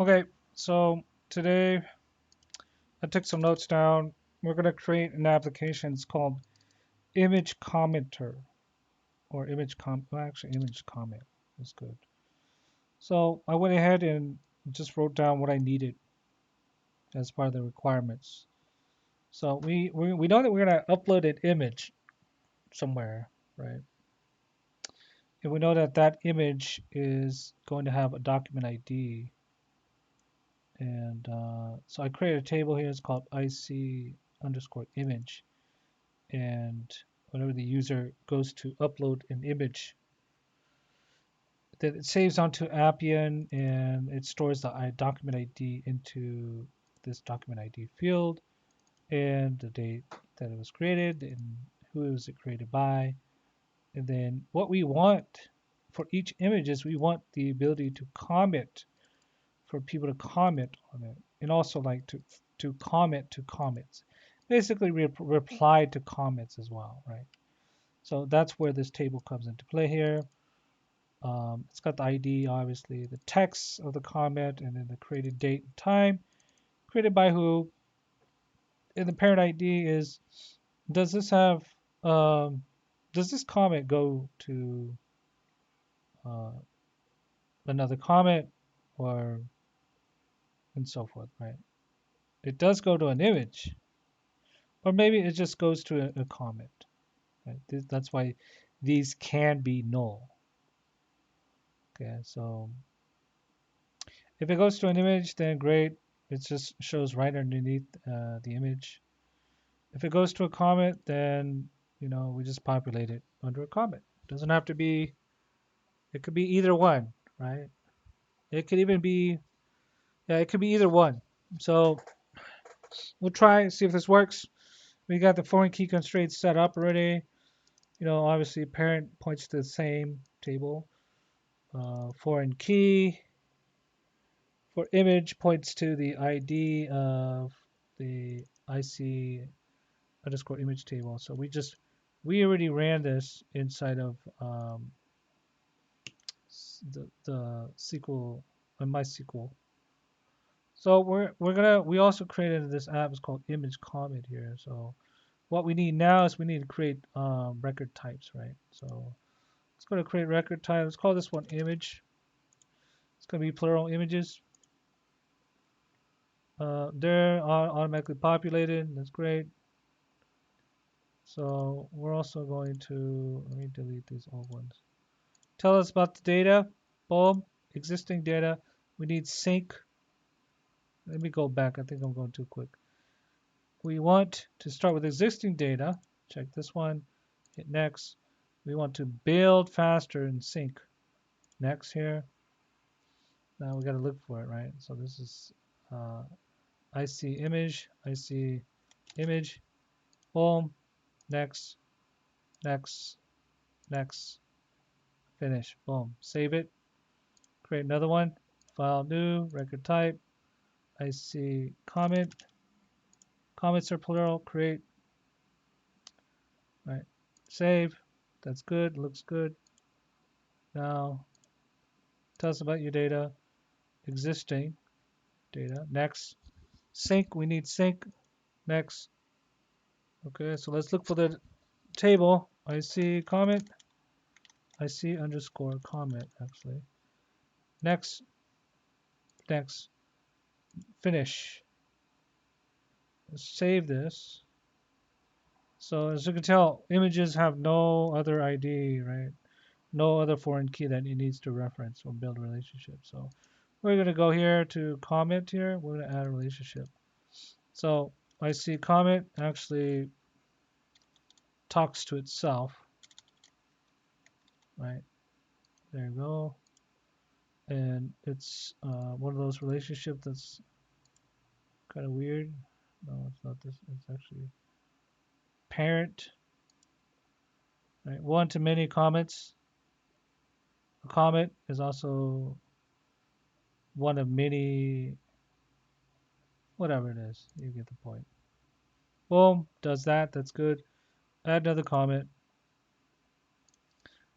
Okay, so today I took some notes down. We're going to create an application. It's called Image Commenter or well, actually, Image Comment is good. So I went ahead and just wrote down what I needed as part of the requirements. So we know that we're going to upload an image somewhere, right? And we know that that image is going to have a document ID. And so I created a table here. It's called IC underscore image. And whenever the user goes to upload an image, that it saves onto Appian and it stores the document ID into this document ID field and the date that it was created and who was it created by. And then what we want for each image is we want the ability to comment for people to comment on it and also like to comment to comments. Basically reply to comments as well, right? So that's where this table comes into play here. It's got the ID, obviously, the text of the comment, and then the created date and time, created by who. And the parent ID is, does this have, um, does this comment go to uh, another comment or and so forth, right? It does go to an image, or maybe it just goes to a comment, right? That's why these can be null. Okay, so if it goes to an image, then great. It just shows right underneath the image. If it goes to a comment, then we just populate it under a comment. It doesn't have to be. It could be either one, right? It could even be. Yeah, it could be either one. So we'll try and see if this works. We got the foreign key constraints set up already. Obviously parent points to the same table. Foreign key for image points to the ID of the IC underscore image table. So we already ran this inside of the SQL and MySQL. So we also created this app. It's called image comment here. So what we need now is we need to create record types, right? So let's go to create record type. Let's call this one image. It's gonna be plural images. They're automatically populated. That's great. So we're also going to, let me delete these old ones. Tell us about the data. Boom, existing data. We need sync. Let me go back. I think I'm going too quick. We want to start with existing data. Check this one. Hit next. We want to build faster and sync. Next here. Now we got to look for it, right? So this is uh, IC image, IC image. Boom. Next, next, next. Finish. Boom. Save it. Create another one. File new, record type. IC comment. Comments are plural. Create. Right. Save. That's good. Looks good. Now, tell us about your data. Existing data. Next. Sync. We need sync. Next. Okay, so let's look for the table. IC comment. IC underscore comment, actually. Next. Next. Finish. Let's save this. So as you can tell, images have no other ID, right? No other foreign key that it needs to reference or build a relationship. So we're going to go here to comment here. We're going to add a relationship. So I see comment actually talks to itself, right? There you go. And it's one of those relationships that's kind of weird. No, it's not this. It's actually parent, right? One to many comments. A comment is also one of many, whatever it is. You get the point. Boom, does that. That's good. Add another comment.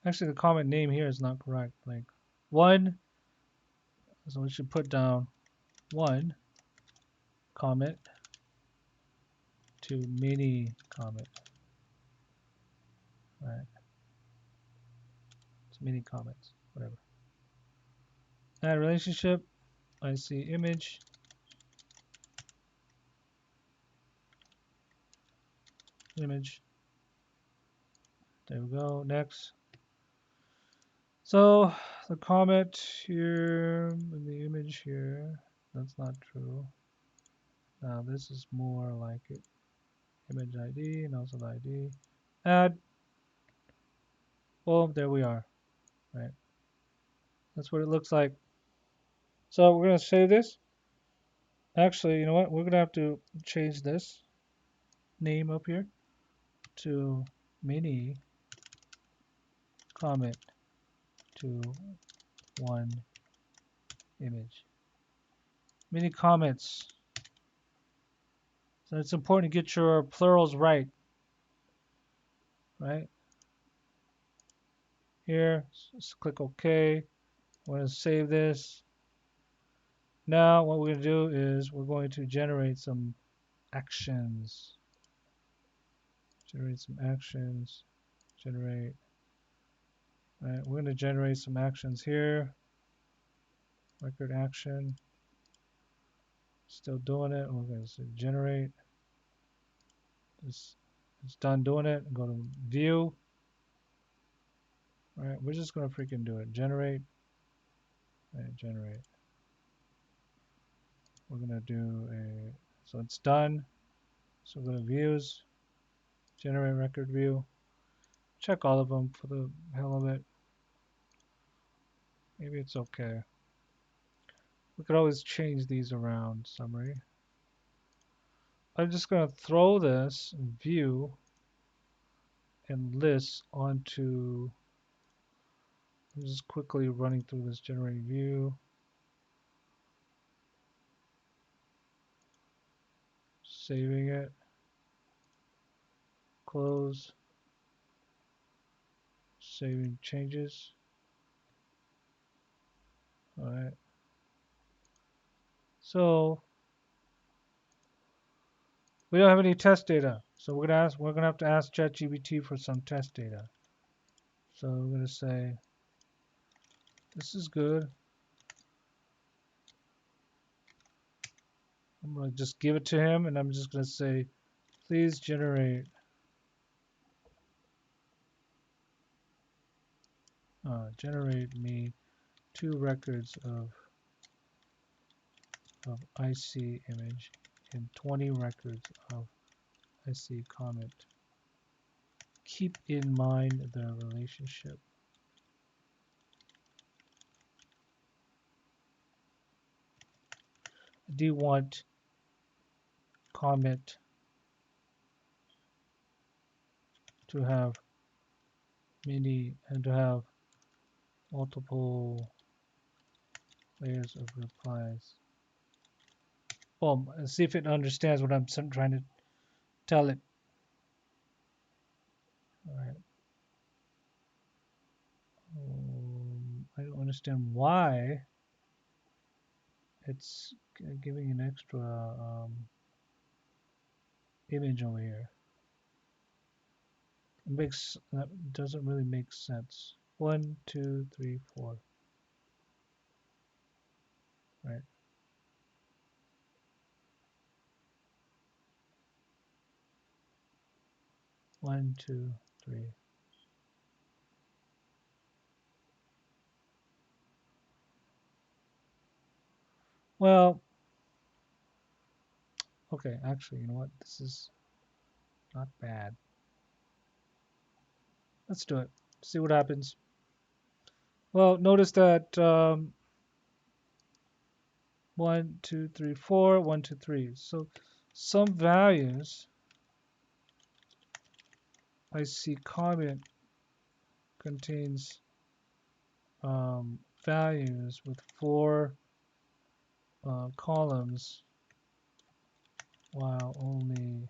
Actually, the comment name here is not correct. Like one, so we should put down. one comment to mini comment. Right? It's mini comments, whatever. Add relationship. I see image. Image. There we go. Next. So the comment here in the image here, that's not true. Now this is more like it. Image ID and also the ID. Add. Boom, there we are. Right. That's what it looks like. So we're gonna save this. Actually, you know what? We're gonna have to change this name up here to mini comment to one image. Many comments. So it's important to get your plurals right. Right? Here, just click OK. We're going to save this. Now what we're going to do is we're going to generate some actions. Generate some actions. Generate. Right, we're going to generate some actions here. Record action. Still doing it. We're going to say generate. It's done doing it. Go to view. All right, we're just going to freaking do it. Generate. Right, generate. We're going to do a, so it's done. So go to views, generate record view. Check all of them for the hell of it. Maybe it's okay. We could always change these around. Summary. I'm just going to throw this view and list onto, I'm just quickly running through this generate view. Saving it. Close. Saving changes. All right. So we don't have any test data. So we're gonna have to ask ChatGPT for some test data. So we're gonna say this is good. I'm gonna just give it to him and I'm just gonna say please generate generate me 2 records of IC image and 20 records of IC comment. Keep in mind the relationship. I do want comment to have many and to have multiple layers of replies. Well, let's see if it understands what I'm trying to tell it. All right. I don't understand why it's giving an extra image over here. That doesn't really make sense. 1, 2, 3, 4. Right. One, two, three. Well, okay, actually, you know what? This is not bad. Let's do it. See what happens. Well, notice that 1, 2, 3, 4, 1, 2, 3. So some values I see comment contains values with 4 columns, while only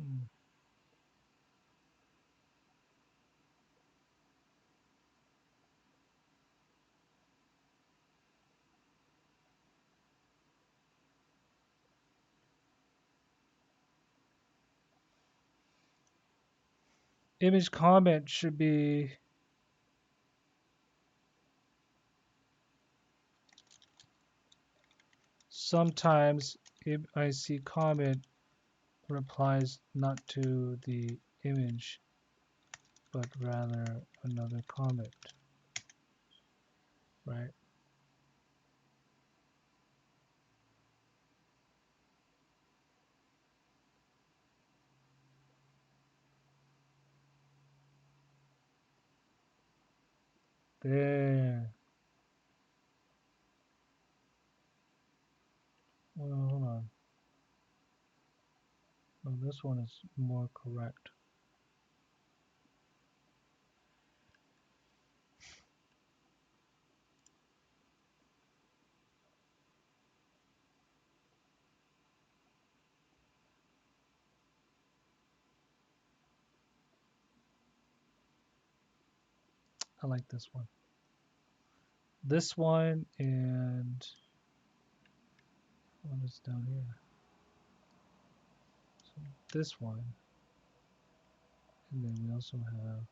Hmm. Image comment should be sometimes if I see comment replies not to the image, but rather another comment, right? There. Well, hold on. Oh, this one is more correct. I like this one. This one and what is down here? So this one, and then we also have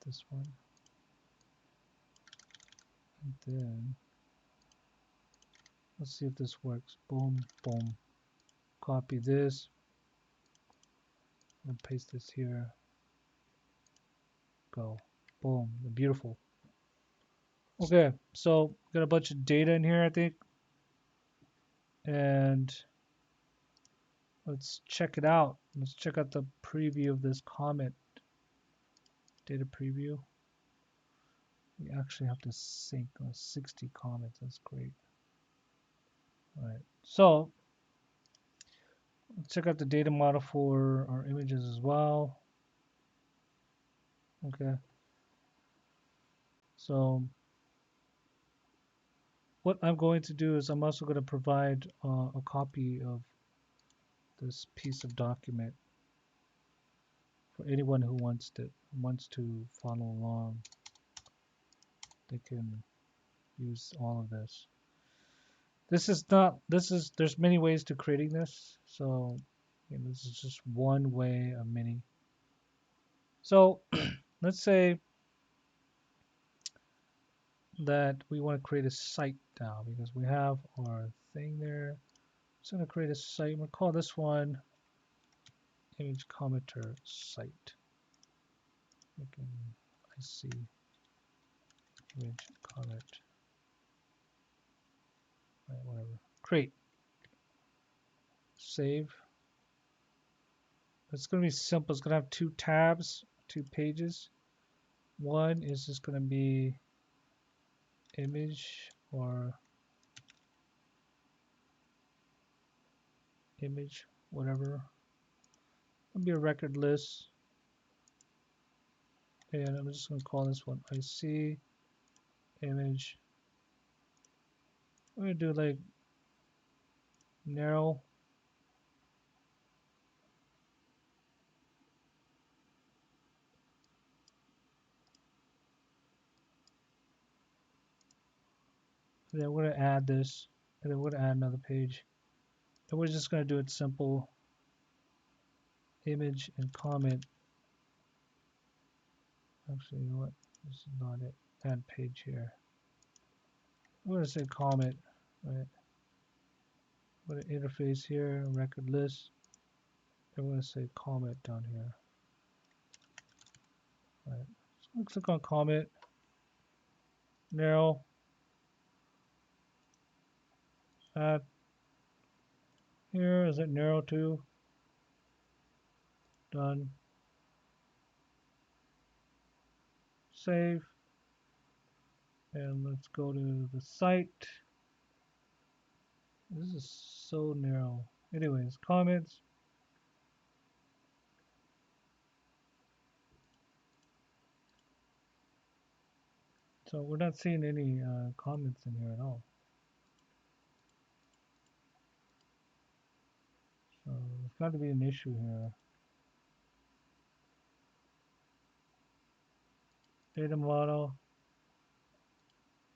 this one, and then let's see if this works. Boom, boom. Copy this and paste this here. Go. Boom. Beautiful. Okay, so got a bunch of data in here, I think, and let's check it out. Let's check out the preview of this comment. Data preview. We actually have to sync 60 comments. That's great. All right. So let's check out the data model for our images as well. Okay. So what I'm going to do is I'm also going to provide a copy of this piece of document for anyone who wants to follow along. They can use all of this. This is not. This is. There's many ways to creating this. So this is just one way of many. So let's say that we want to create a site now because we have our thing there. So I'm going to create a site. I'm going to call this one image commenter site. I see image comment. Right, whatever. Create. Save. It's going to be simple. It's going to have two tabs, two pages. One is just going to be image or image, whatever. It'll be a record list. And I'm just going to call this one I see image. I'm going to do like narrow. And then we're going to add this. And then we're going to add another page. And we're just going to do it simple. Image and comment. Actually, you know what? This is not it. Add page here. We're going to say comment. Right. Put an interface here, record list. And we're going to say comment down here. Right. So we'll click on comment. Narrow. Add. Here is it narrow to? Done. Save. And let's go to the site. This is so narrow. Anyways, comments. So we're not seeing any comments in here at all. There's got to be an issue here. Data model.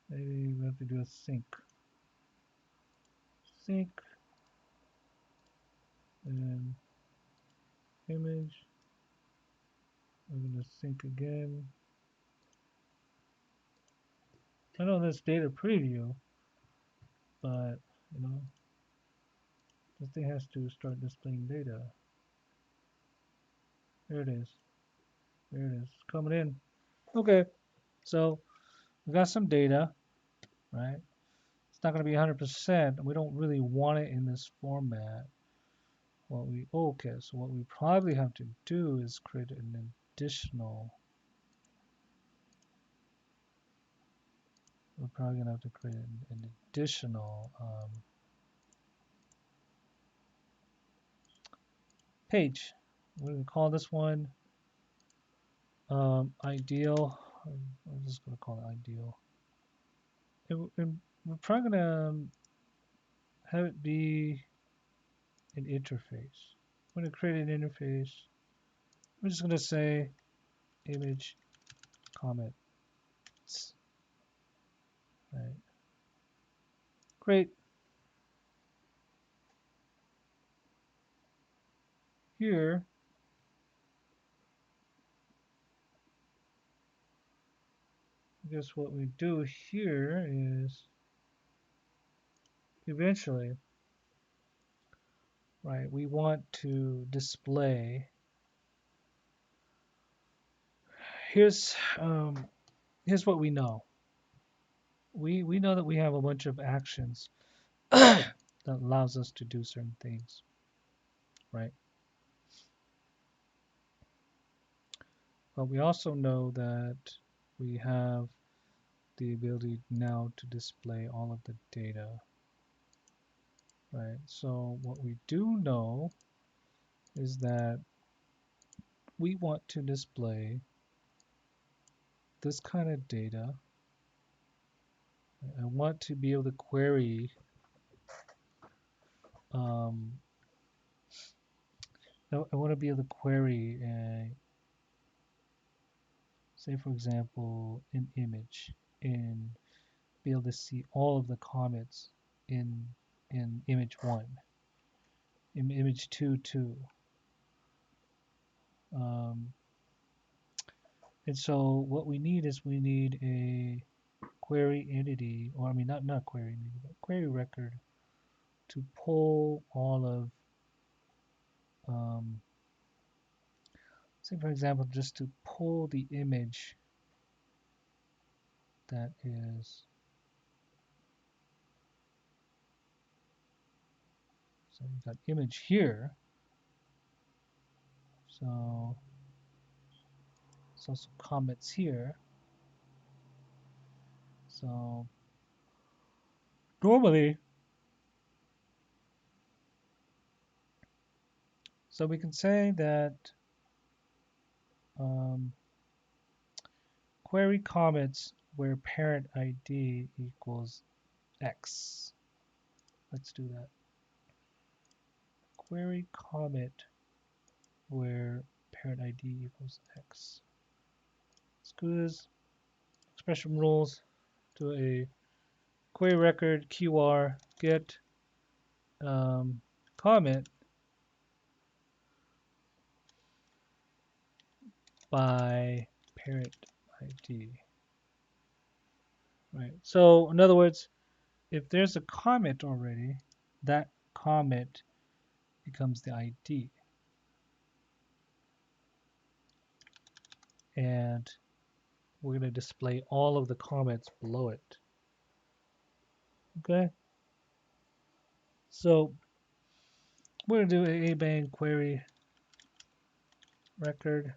Maybe we have to do a sync. Sync and image. We're going to sync again. I know this data preview, but you know, this thing has to start displaying data. There it is. There it is. Coming in. Okay. So we got some data, right? It's not going to be 100%. We don't really want it in this format. So what we probably have to do is create an additional. We're probably going to have to create an additional page. What do we call this one? Ideal. I'm just going to call it ideal. And we're probably going to have it be an interface. I'm going to create an interface. We're just going to say image comments. Right. Great. Here, I guess what we do here is eventually, right, we want to display. Here's here's what we know. We know that we have a bunch of actions that allows us to do certain things, right? But we also know that we have the ability now to display all of the data, right? So what we do know is that we want to display this kind of data. I want to be able to query I want to be able to query say for example an image and be able to see all of the comments in image 1, in image 2 too. And so what we need is we need a query entity, or I mean not query entity, but query record to pull all of say for example just to pull the image that is, so we've got image here, so it's also comments here. So normally, so we can say that query comments where parent ID equals X. Let's do that. Query comment where parent ID equals X. Let's do this expression rules to a query record QR get comment by parent ID. Right. So in other words, if there's a comment already, that comment becomes the ID. And we're going to display all of the comments below it. Okay. So we're going to do a bang query record.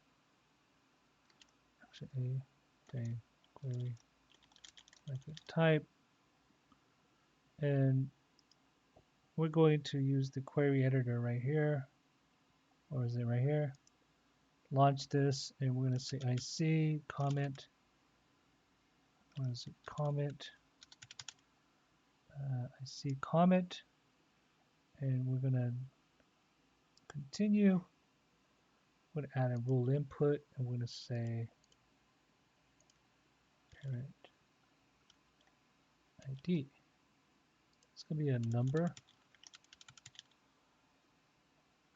Actually, a bang query record type. And we're going to use the query editor right here. Or is it right here? Launch this, and we're going to say IC comment. What is it? Comment. IC comment. And we're going to Continue. We're going to add a rule input, and we're going to say parent ID. It's going to be a number.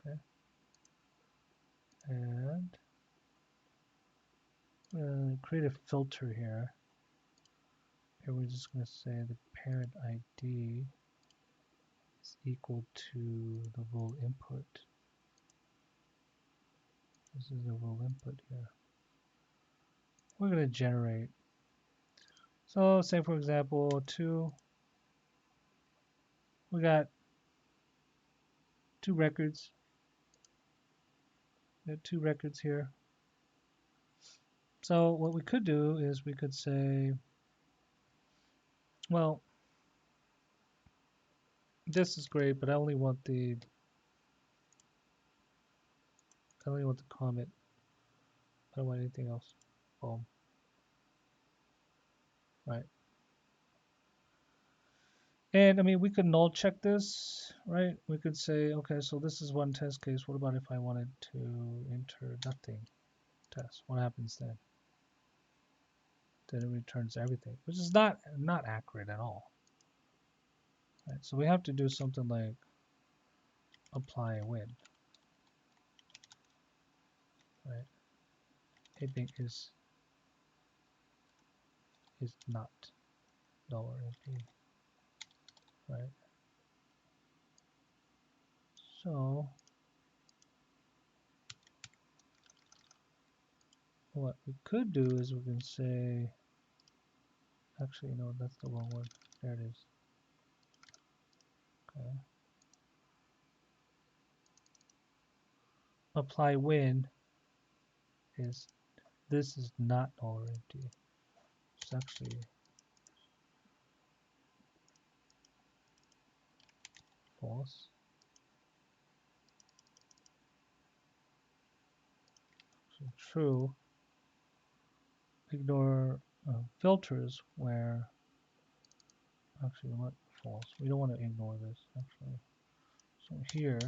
Okay. And create a filter here. And we're just going to say the parent ID is equal to the rule input. This is the rule input here. We're going to generate. So say for example, we got 2 records. We got 2 records here. So what we could do is we could say, well, this is great, but I only want the comment. I don't want anything else. Boom. Right. And I mean, we could null check this, right? We could say, okay, so this is one test case. What about if I wanted to enter nothing test? What happens then? Then it returns everything, which is not accurate at all. Right? So we have to do something like apply when. Right? Appian is not null or empty. Right? So what we could do is we can say, actually, no, that's the wrong one. There it is. Okay. Apply when is this is not null or empty. It's actually false. So true. Ignore filters where actually what false. We don't want to ignore this actually. So here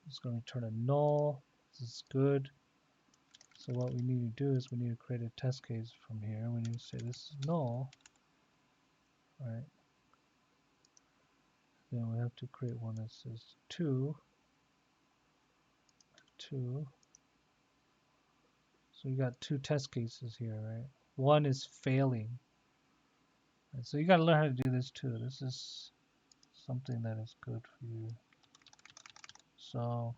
it's going to return a null. This is good. So what we need to do is we need to create a test case from here. We need to say this is null. Right. Then we have to create one that says 2. So you got 2 test cases here, right? One is failing. Right, so you got to learn how to do this too. This is something that is good for you. So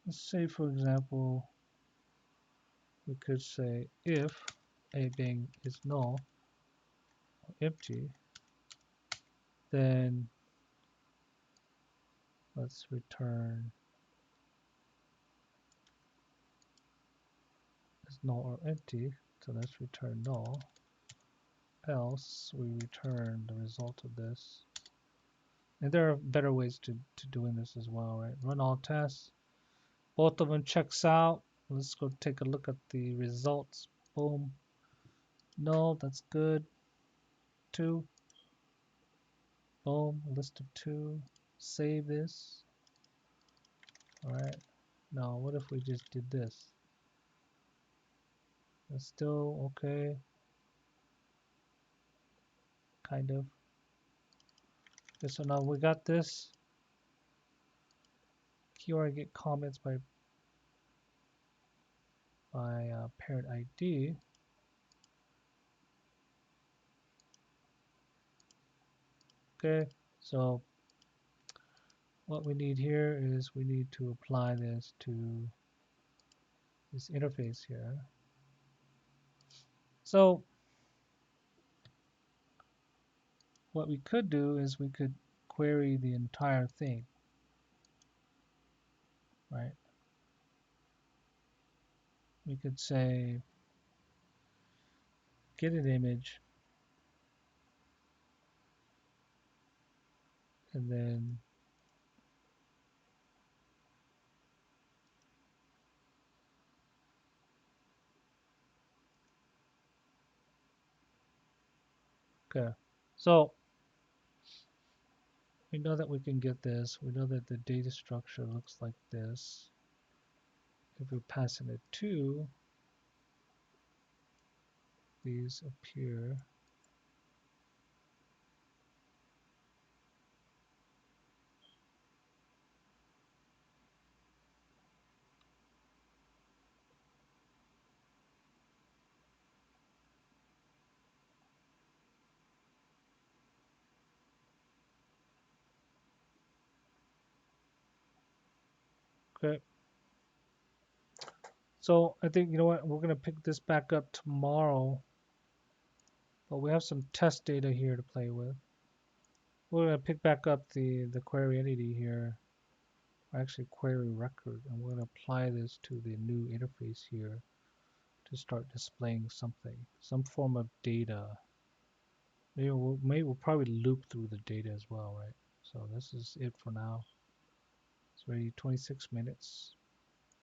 let's say, for example, we could say if a being is null or empty, then let's return is null or empty. So let's return null. Else we return the result of this. And there are better ways to doing this as well, right? Run all tests. Both of them checks out. Let's go take a look at the results. Boom. Null, that's good. 2. Boom, list of 2. Save this. All right. Now, what if we just did this? That's still okay. Kind of. Okay, so now we got this. Keyword get comments by parent ID. Okay, so what we need here is we need to apply this to this interface here. So what we could do is we could query the entire thing, right? We could say get an image and then okay. So We know that we can get this. We know that the data structure looks like this. If we pass in a 2, these appear. Okay. So I think, you know what, we're going to pick this back up tomorrow, but we have some test data here to play with. We're going to pick back up the query entity here, or actually query record, and we're going to apply this to the new interface here to start displaying something, some form of data. Maybe we'll probably loop through the data as well, right? So this is it for now. It's already 26 minutes.